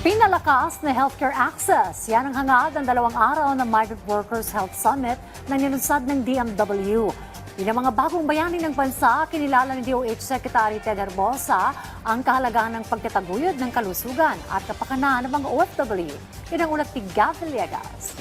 Pinalakas na healthcare access. Yan ang hangad ng 2 araw ng Migrant Workers Health Summit na nilunsad ng DMW. Yun ang mga bagong bayani ng bansa, kinilala ni DOH Secretary Ted Herbosa ang kahalagahan ng pagtataguyod ng kalusugan at kapakanan ng mga OFW. Yun ang ulat ni Gab Villegas.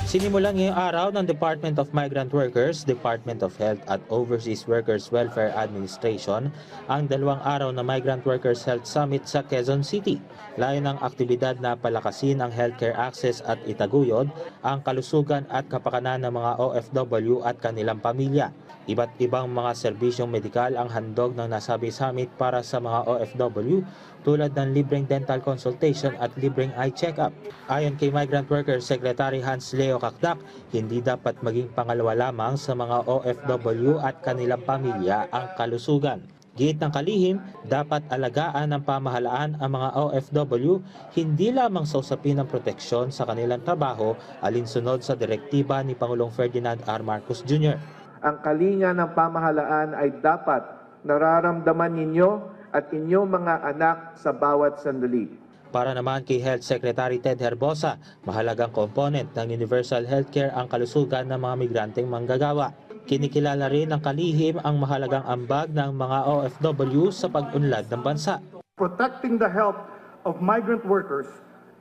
Sinimulan ngayong araw ng Department of Migrant Workers, Department of Health at Overseas Workers Welfare Administration ang 2 araw na Migrant Workers Health Summit sa Quezon City. Layon ng aktibidad na palakasin ang healthcare access at itaguyod ang kalusugan at kapakanan ng mga OFW at kanilang pamilya. Iba't ibang mga serbisyong medikal ang handog ng nasabing summit para sa mga OFW tulad ng libreng dental consultation at libreng eye check-up. Ayon kay Migrant Workers Secretary Hans Leo Kakdak, hindi dapat maging pangalawa lamang sa mga OFW at kanilang pamilya ang kalusugan. Giit ng kalihim, dapat alagaan ng pamahalaan ang mga OFW hindi lamang sa usapin ng proteksyon sa kanilang trabaho alinsunod sa direktiba ni Pangulong Ferdinand R. Marcos Jr. Ang kalinga ng pamahalaan ay dapat nararamdaman ninyo at inyong mga anak sa bawat sandali. Para naman kay Health Secretary Ted Herbosa, mahalagang komponent ng universal healthcare ang kalusugan ng mga migranteng manggagawa. Kinikilala rin ng kalihim ang mahalagang ambag ng mga OFW sa pag-unlad ng bansa. Protecting the health of migrant workers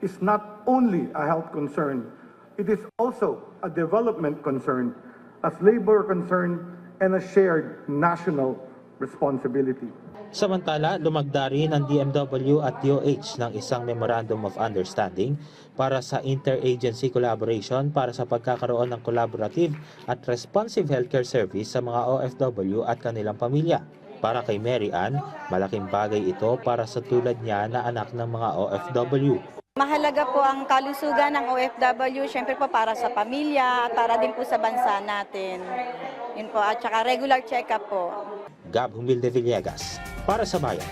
is not only a health concern, it is also a development concern, as labor concern, and a shared national responsibility. Samantala, lumagda rin ang DMW at DOH ng isang Memorandum of Understanding para sa interagency collaboration para sa pagkakaroon ng collaborative at responsive healthcare service sa mga OFW at kanilang pamilya. Para kay Mary Ann, malaking bagay ito para sa tulad niya na anak ng mga OFW. Mahalaga po ang kalusugan ng OFW, syempre po para sa pamilya at para din po sa bansa natin. Yun po, at saka regular check-up po. Gab Humilde Villegas, para sa Bayan.